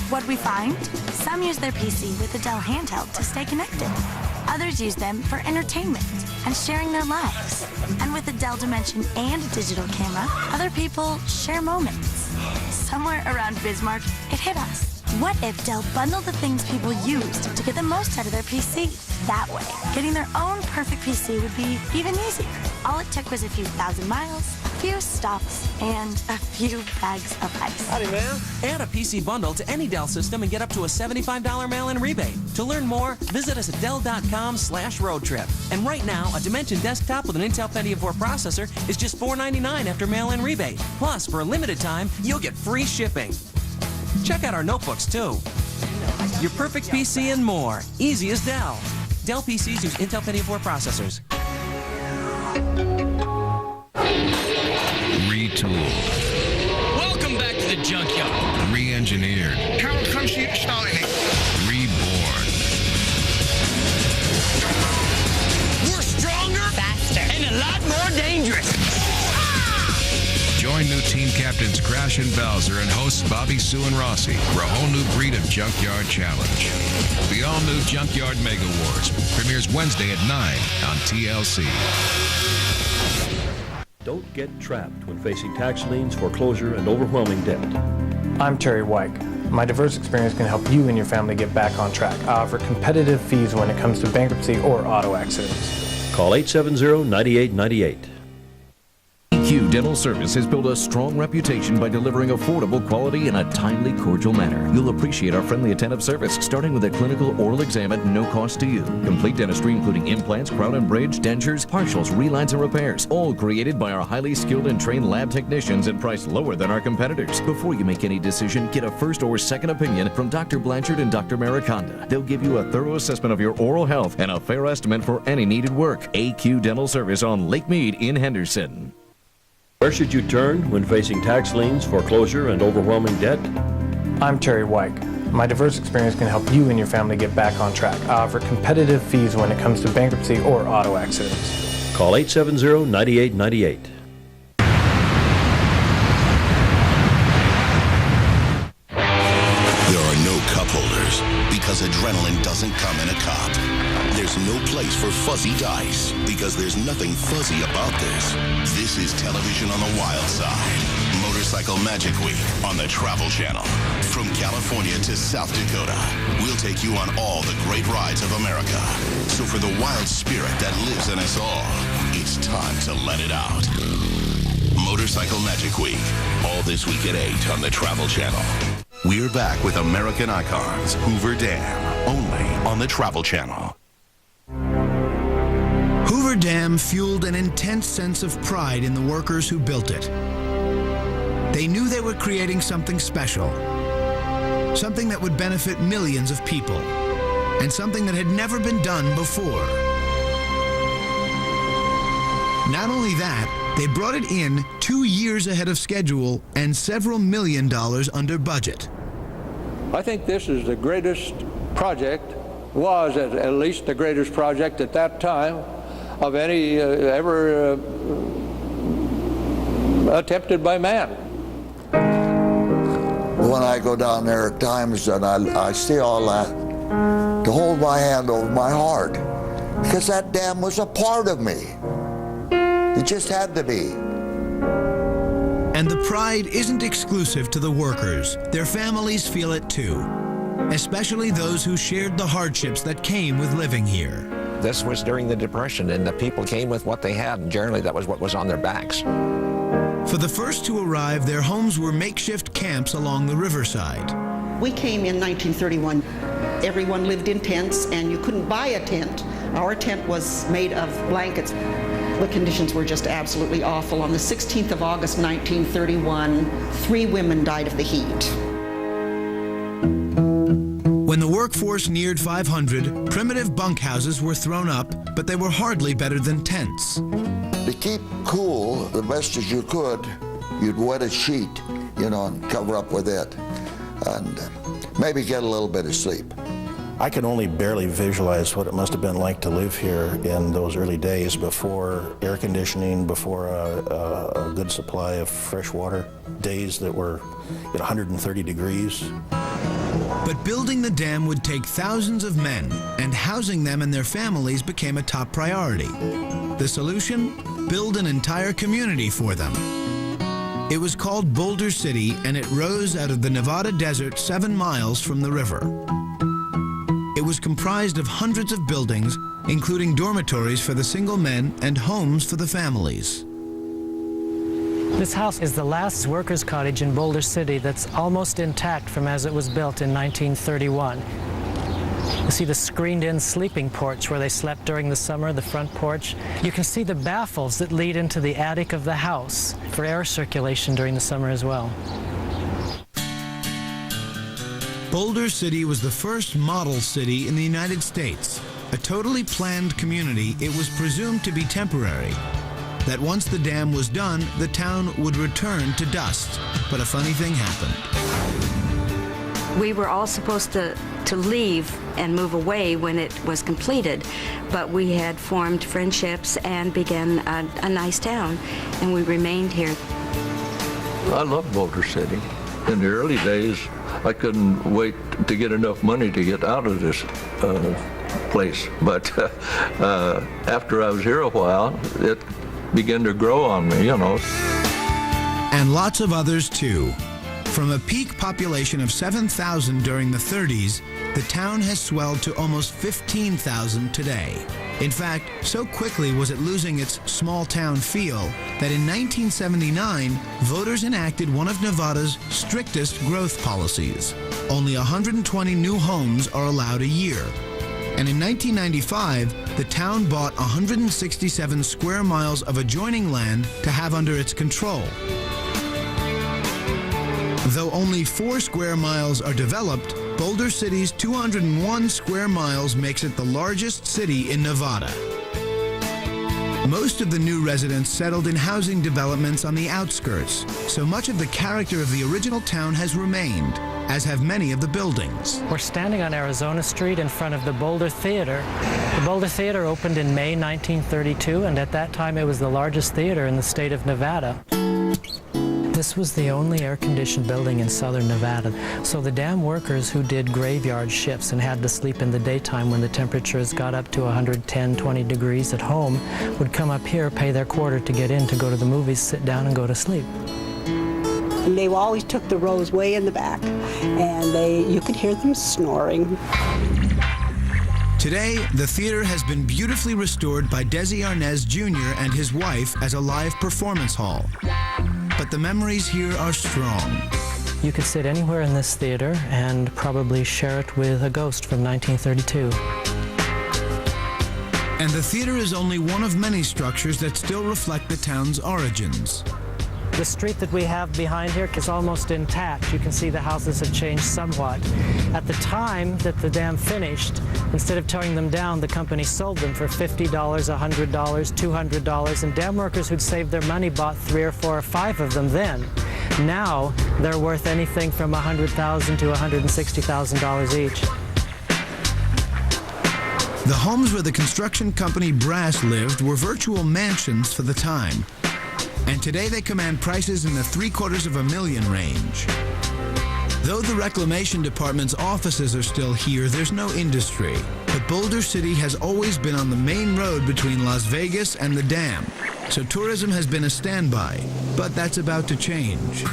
What'd we find? Some use their PC with a Dell handheld to stay connected. Others use them for entertainment and sharing their lives. And with a Dell Dimension and a digital camera, other people share moments. Somewhere around Bismarck, it hit us. What if Dell bundled the things people used to get the most out of their PC? That way, getting their own perfect PC would be even easier. All it took was a few thousand miles, a few stops, and a few bags of ice. Howdy, man. Add a PC bundle to any Dell system and get up to a $75 mail-in rebate. To learn more, visit us at Dell.com/roadtrip. And right now, a Dimension desktop with an Intel Pentium 4 processor is just $499 after mail-in rebate. Plus, for a limited time, you'll get free shipping. Check out our notebooks, too. Your perfect PC and more. Easy as Dell. Dell PCs use Intel Pentium 4 processors. Retooled. Welcome back to the junkyard. Re-engineered. Come see it starting. Reborn. We're stronger, faster, and a lot more dangerous. Join new team captains Crash and Bowser and hosts Bobby, Sue, and Rossi for a whole new breed of Junkyard Challenge. The all-new Junkyard Mega Wars premieres Wednesday at 9 on TLC. Don't get trapped when facing tax liens, foreclosure, and overwhelming debt. I'm Terry Weick. My diverse experience can help you and your family get back on track. I offer competitive fees when it comes to bankruptcy or auto accidents. Call 870-9898. EQ Dental Service has built a strong reputation by delivering affordable quality in a timely, cordial manner. You'll appreciate our friendly, attentive service, starting with a clinical oral exam at no cost to you. Complete dentistry, including implants, crown and bridge, dentures, partials, relines, and repairs, all created by our highly skilled and trained lab technicians and priced lower than our competitors. Before you make any decision, get a first or second opinion from Dr. Blanchard and Dr. Mariconda. They'll give you a thorough assessment of your oral health and a fair estimate for any needed work. AQ Dental Service on Lake Mead in Henderson. Where should you turn when facing tax liens, foreclosure, and overwhelming debt? I'm Terry Weick. My diverse experience can help you and your family get back on track. I offer competitive fees when it comes to bankruptcy or auto accidents. Call 870-9898. There are no cup holders because adrenaline doesn't come in a cup. There's no place for fuzzy dice, because there's nothing fuzzy about this. This is television on the wild side. Motorcycle Magic Week on the Travel Channel. From California to South Dakota, we'll take you on all the great rides of America. So for the wild spirit that lives in us all, it's time to let it out. Motorcycle Magic Week, all this week at 8 on the Travel Channel. We're back with American Icons, Hoover Dam, only on the Travel Channel. Hoover Dam fueled an intense sense of pride in the workers who built it. They knew they were creating something special, something that would benefit millions of people, and something that had never been done before. Not only that, they brought it in 2 years ahead of schedule and several $1 million under budget. I think this is the greatest project, was at least the greatest project at that time of any ever attempted by man. When I go down there at times and I see all that, to hold my hand over my heart, because that dam was a part of me. It just had to be. And the pride isn't exclusive to the workers. Their families feel it too, especially those who shared the hardships that came with living here. This was during the Depression, and the people came with what they had, and generally that was what was on their backs. For the first to arrive, their homes were makeshift camps along the riverside. We came in 1931. Everyone lived in tents, and you couldn't buy a tent. Our tent was made of blankets. The conditions were just absolutely awful. On the 16th of August, 1931, 3 women died of the heat. When the workforce neared 500, primitive bunkhouses were thrown up, but they were hardly better than tents. To keep cool the best as you could, you'd wet a sheet, and cover up with it, and maybe get a little bit of sleep. I can only barely visualize what it must have been like to live here in those early days before air conditioning, before a good supply of fresh water, days that were 130 degrees. But building the dam would take thousands of men, and housing them and their families became a top priority. The solution? Build an entire community for them. It was called Boulder City, and it rose out of the Nevada desert 7 miles from the river. It was comprised of hundreds of buildings, including dormitories for the single men and homes for the families. This house is the last workers' cottage in Boulder City that's almost intact from as it was built in 1931. You see the screened-in sleeping porch where they slept during the summer, the front porch. You can see the baffles that lead into the attic of the house for air circulation during the summer as well. Boulder City was the first model city in the United States. A totally planned community, it was presumed to be temporary. That once the dam was done, the town would return to dust. But a funny thing happened. We were all supposed to leave and move away when it was completed, but we had formed friendships and began a nice town, and we remained here. I love Boulder City. In the early days, I couldn't wait to get enough money to get out of this place. But after I was here a while, it began to grow on me, And lots of others too. From a peak population of 7,000 during the 30s, the town has swelled to almost 15,000 today. In fact, so quickly was it losing its small-town feel that in 1979, voters enacted one of Nevada's strictest growth policies. Only 120 new homes are allowed a year. And in 1995, the town bought 167 square miles of adjoining land to have under its control. Though only 4 square miles are developed, Boulder City's 201 square miles makes it the largest city in Nevada. Most of the new residents settled in housing developments on the outskirts, so much of the character of the original town has remained, as have many of the buildings. We're standing on Arizona Street in front of the Boulder Theater. The Boulder Theater opened in May 1932, and at that time it was the largest theater in the state of Nevada. The This was the only air-conditioned building in southern Nevada, so the dam workers who did graveyard shifts and had to sleep in the daytime when the temperatures got up to 110, 20 degrees at home would come up here, pay their quarter to get in, to go to the movies, sit down and go to sleep. And they always took the rows way in the back, and you could hear them snoring. Today, the theater has been beautifully restored by Desi Arnaz Jr. and his wife as a live performance hall. But the memories here are strong. You could sit anywhere in this theater and probably share it with a ghost from 1932. And the theater is only one of many structures that still reflect the town's origins. The street that we have behind here is almost intact. You can see the houses have changed somewhat. At the time that the dam finished, instead of tearing them down, the company sold them for $50, $100, $200, and dam workers who'd saved their money bought 3 or 4 or 5 of them then. Now, they're worth anything from $100,000 to $160,000 each. The homes where the construction company Brass lived were virtual mansions for the time. And today they command prices in the $750,000 range. Though the Reclamation Department's offices are still here, there's no industry. But Boulder City has always been on the main road between Las Vegas and the dam, so tourism has been a standby, but that's about to change.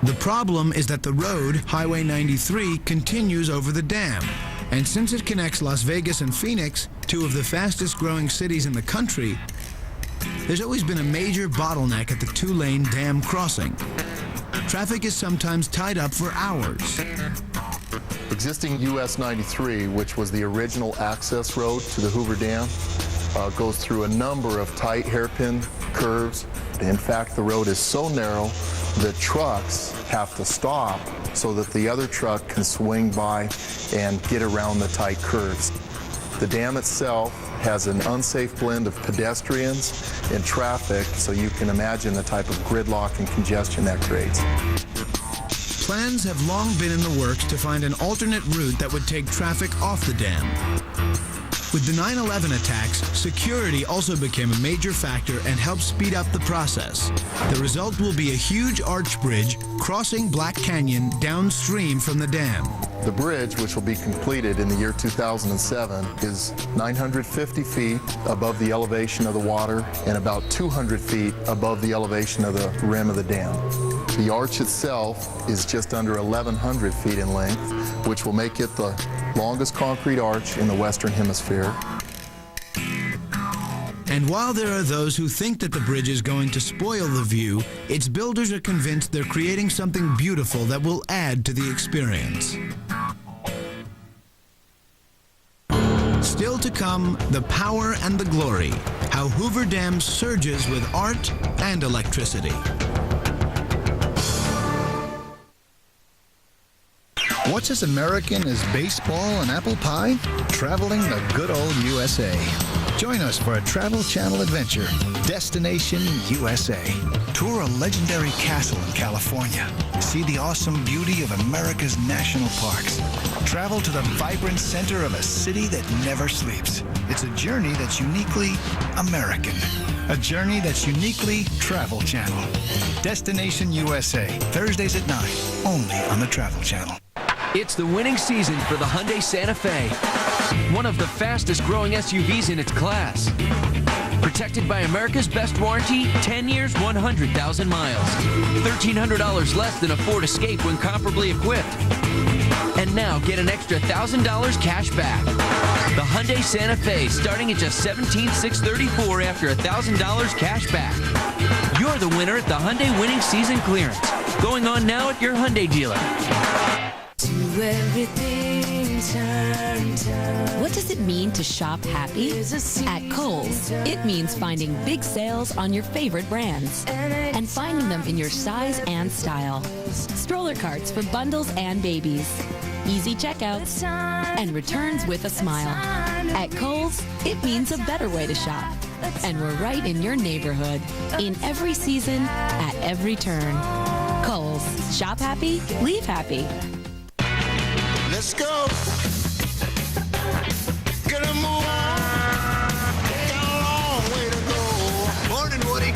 The problem is that the road, Highway 93, continues over the dam. And since it connects Las Vegas and Phoenix, 2 of the fastest growing cities in the country, there's always been a major bottleneck at the 2-lane dam crossing. Traffic is sometimes tied up for hours. Existing US 93, which was the original access road to the Hoover Dam, goes through a number of tight hairpin curves. In fact, the road is so narrow that trucks have to stop so that the other truck can swing by and get around the tight curves. The dam itself has an unsafe blend of pedestrians and traffic, so you can imagine the type of gridlock and congestion that creates. Plans have long been in the works to find an alternate route that would take traffic off the dam. With the 9/11 attacks, security also became a major factor and helped speed up the process. The result will be a huge arch bridge crossing Black Canyon downstream from the dam. The bridge, which will be completed in the year 2007, is 950 feet above the elevation of the water and about 200 feet above the elevation of the rim of the dam. The arch itself is just under 1,100 feet in length, which will make it the longest concrete arch in the Western Hemisphere. And while there are those who think that the bridge is going to spoil the view, its builders are convinced they're creating something beautiful that will add to the experience. Still to come, the power and the glory, how Hoover Dam surges with art and electricity. What's as American as baseball and apple pie? Traveling the good old USA. Join us for a Travel Channel adventure, Destination USA. Tour a legendary castle in California. See the awesome beauty of America's national parks. Travel to the vibrant center of a city that never sleeps. It's a journey that's uniquely American. A journey that's uniquely Travel Channel. Destination USA, Thursdays at 9, only on the Travel Channel. It's the winning season for the Hyundai Santa Fe, one of the fastest growing SUVs in its class. Protected by America's best warranty, 10 years, 100,000 miles. $1,300 less than a Ford Escape when comparably equipped. And now get an extra $1,000 cash back. The Hyundai Santa Fe starting at just $17,634 after $1,000 cash back. You're the winner at the Hyundai winning season clearance. Going on now at your Hyundai dealer. What does it mean to shop happy? At Kohl's, it means finding big sales on your favorite brands and finding them in your size and style. Stroller carts for bundles and babies. Easy checkouts and returns with a smile. At Kohl's, it means a better way to shop. And we're right in your neighborhood, in every season, at every turn. Kohl's. Shop happy, leave happy. Let's go. Gonna move on. Got a long way to go. Morning, Woody.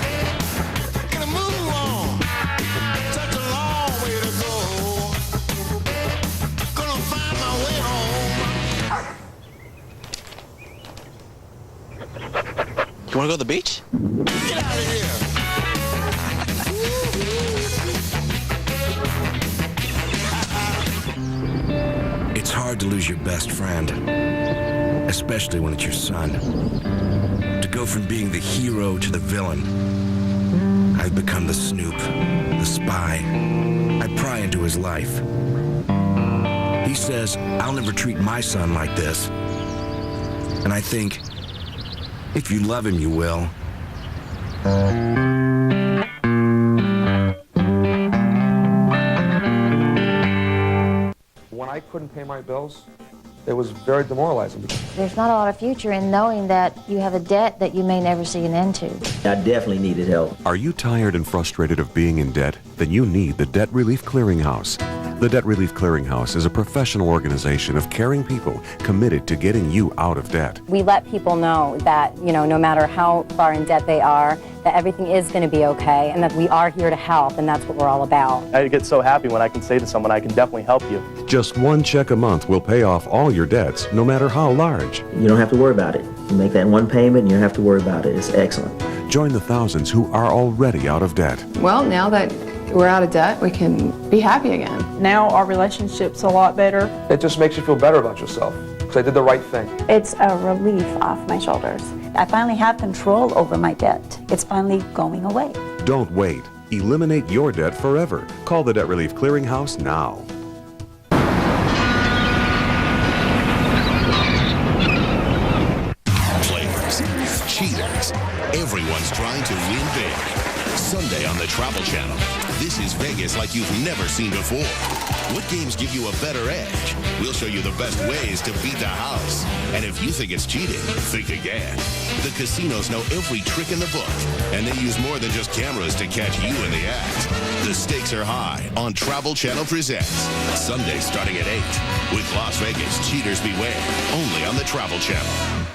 Gonna move on. You want to go to the beach? Get out of here! It's hard to lose your best friend, especially when it's your son. To go from being the hero to the villain. I've become the snoop, the spy. I pry into his life. He says, I'll never treat my son like this. And I think, if you love him, you will. When I couldn't pay my bills, it was very demoralizing. There's not a lot of future in knowing that you have a debt that you may never see an end to. I definitely needed help. Are you tired and frustrated of being in debt? Then you need the Debt Relief Clearinghouse. The Debt Relief Clearinghouse is a professional organization of caring people committed to getting you out of debt. We let people know that, no matter how far in debt they are, that everything is going to be okay and that we are here to help, and that's what we're all about. I get so happy when I can say to someone, I can definitely help you. Just one check a month will pay off all your debts, no matter how large. You don't have to worry about it. You make that one payment and you don't have to worry about it. It's excellent. Join the thousands who are already out of debt. Well, now that we're out of debt, we can be happy again. Now our relationship's a lot better. It just makes you feel better about yourself, because I did the right thing. It's a relief off my shoulders. I finally have control over my debt. It's finally going away. Don't wait. Eliminate your debt forever. Call the Debt Relief Clearinghouse now. Players, cheaters, everyone's trying to win big. Sunday on the Travel Channel. This is Vegas like you've never seen before. What games give you a better edge? We'll show you the best ways to beat the house. And if you think it's cheating, think again. The casinos know every trick in the book, and they use more than just cameras to catch you in the act. The stakes are high on Travel Channel Presents. Sunday starting at 8 with Las Vegas Cheaters Beware, only on the Travel Channel.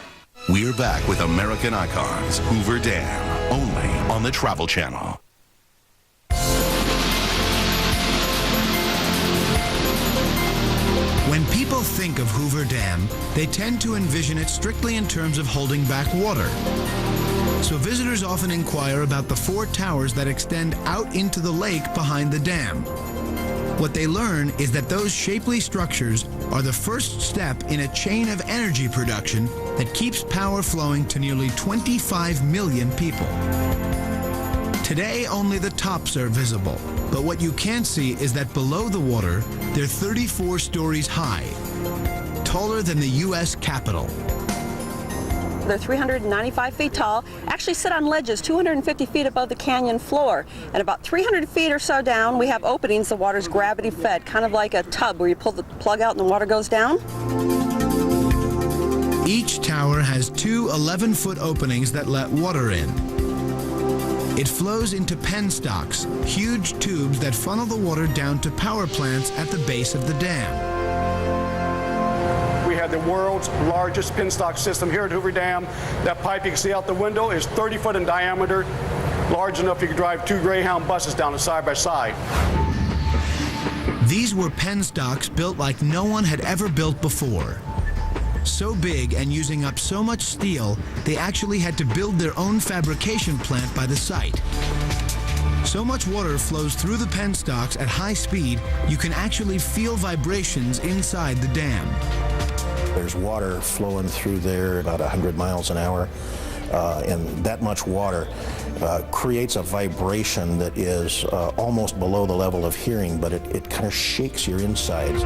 We're back with American Icons, Hoover Dam, only on the Travel Channel. When people think of Hoover Dam, they tend to envision it strictly in terms of holding back water. So visitors often inquire about the 4 towers that extend out into the lake behind the dam. What they learn is that those shapely structures are the first step in a chain of energy production that keeps power flowing to nearly 25 million people. Today, only the tops are visible, but what you can't see is that below the water, they're 34 stories high, taller than the U.S. Capitol. They're 395 feet tall, actually sit on ledges 250 feet above the canyon floor. And about 300 feet or so down, we have openings. The water's gravity fed, kind of like a tub where you pull the plug out and the water goes down. Each tower has 2 11-foot openings that let water in. It flows into penstocks, huge tubes that funnel the water down to power plants at the base of the dam. We have the world's largest penstock system here at Hoover Dam. That pipe you can see out the window is 30 foot in diameter, large enough you could drive 2 Greyhound buses down it side by side. These were penstocks built like no one had ever built before. So big and using up so much steel, they actually had to build their own fabrication plant by the site. So much water flows through the penstocks at high speed, you can actually feel vibrations inside the dam. There's water flowing through there about 100 miles an hour, and that much water creates a vibration that is almost below the level of hearing, but it kind of shakes your insides.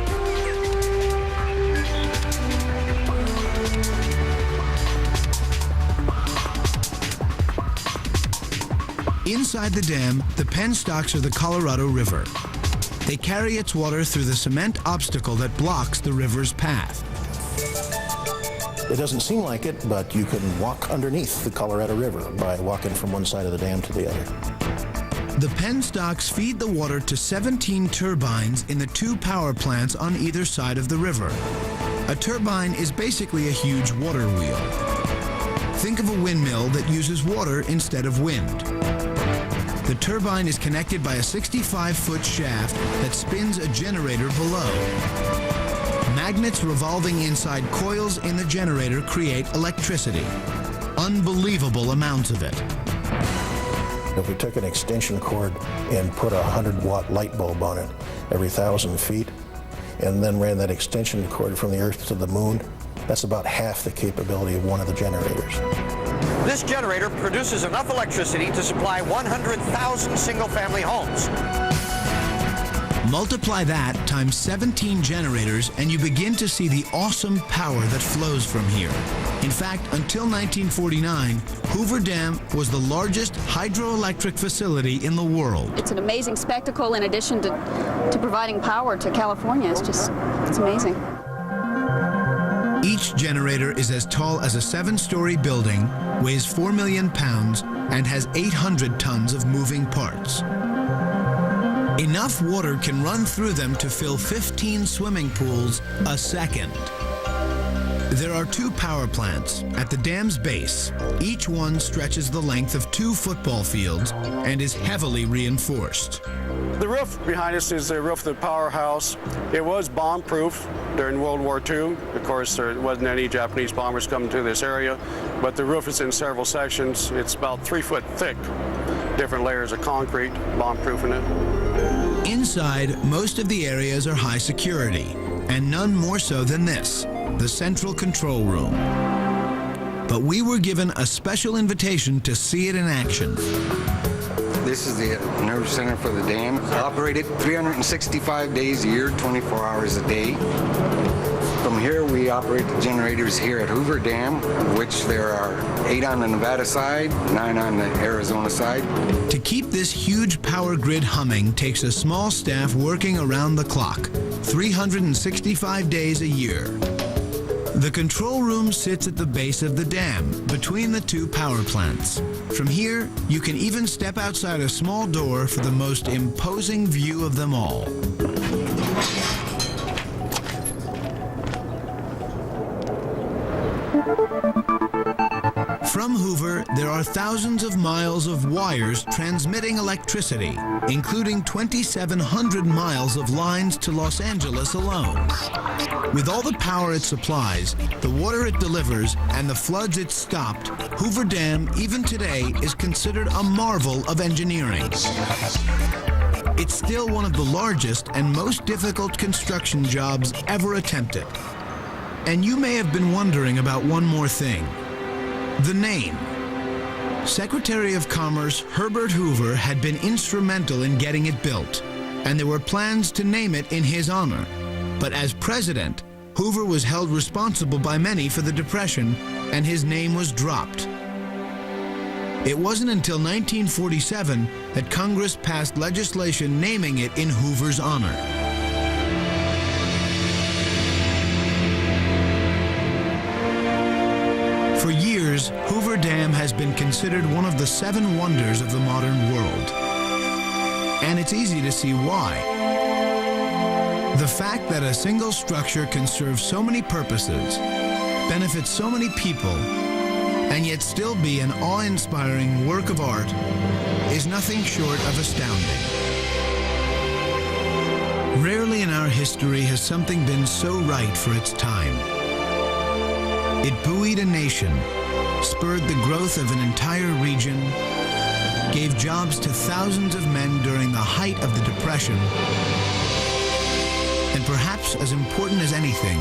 Inside the dam, the penstocks are the Colorado River. They carry its water through the cement obstacle that blocks the river's path. It doesn't seem like it, but you can walk underneath the Colorado River by walking from one side of the dam to the other. The penstocks feed the water to 17 turbines in the 2 power plants on either side of the river. A turbine is basically a huge water wheel. Think of a windmill that uses water instead of wind. The turbine is connected by a 65-foot shaft that spins a generator below. Magnets revolving inside coils in the generator create electricity. unbelievable amounts of it. If we took an extension cord and put a 100-watt light bulb on it every 1,000 feet, and then ran that extension cord from the Earth to the moon, that's about half the capability of one of the generators. This generator produces enough electricity to supply 100,000 single-family homes. Multiply that times 17 generators and you begin to see the awesome power that flows from here. In fact, until 1949, Hoover Dam was the largest hydroelectric facility in the world. It's an amazing spectacle in addition to providing power to California. It's amazing. Each generator is as tall as a 7-story building, weighs 4 million pounds, and has 800 tons of moving parts. Enough water can run through them to fill 15 swimming pools a second. There are 2 power plants at the dam's base. Each one stretches the length of 2 football fields and is heavily reinforced. The roof behind us is the roof of the powerhouse. It was bomb-proof during World War II. Of course, there wasn't any Japanese bombers coming to this area, but the roof is in several sections. It's about 3 foot thick, different layers of concrete, bomb-proofing it. Inside, most of the areas are high security, and none more so than this, the central control room. But we were given a special invitation to see it in action. This is the nerve center for the dam. Operated 365 days a year, 24 hours a day. From here, we operate the generators here at Hoover Dam, which there are 8 on the Nevada side, 9 on the Arizona side. To keep this huge power grid humming takes a small staff working around the clock, 365 days a year. The control room sits at the base of the dam, between the 2 power plants. From here, you can even step outside a small door for the most imposing view of them all. From Hoover, there are thousands of miles of wires transmitting electricity, including 2,700 miles of lines to Los Angeles alone. With all the power it supplies, the water it delivers, and the floods it stopped, Hoover Dam, even today, is considered a marvel of engineering. It's still one of the largest and most difficult construction jobs ever attempted. And you may have been wondering about one more thing. The name. Secretary of Commerce Herbert Hoover had been instrumental in getting it built, and there were plans to name it in his honor. But as president, Hoover was held responsible by many for the Depression, and his name was dropped. It wasn't until 1947 that Congress passed legislation naming it in Hoover's honor. For years, Hoover Dam has been considered one of the 7 wonders of the modern world. And it's easy to see why. The fact that a single structure can serve so many purposes, benefit so many people, and yet still be an awe-inspiring work of art is nothing short of astounding. Rarely in our history has something been so right for its time. It buoyed a nation, spurred the growth of an entire region, gave jobs to thousands of men during the height of the Depression, and perhaps as important as anything,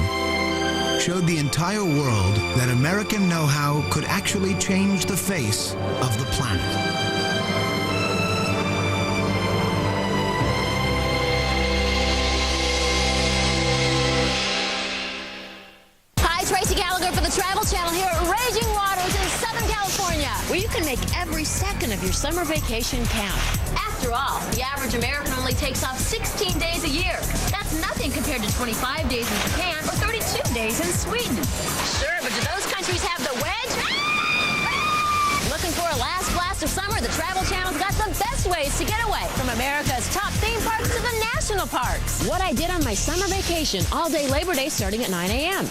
showed the entire world that American know-how could actually change the face of the planet. Where you can make every second of your summer vacation count. After all, the average American only takes off 16 days a year. That's nothing compared to 25 days in Japan or 32 days in Sweden. Sure, but do those countries have the wedge? Looking for a last blast of summer? The Travel Channel's got the best ways to get away. From America's top theme parks to the national parks. What I did on my summer vacation, all day Labor Day starting at 9 a.m.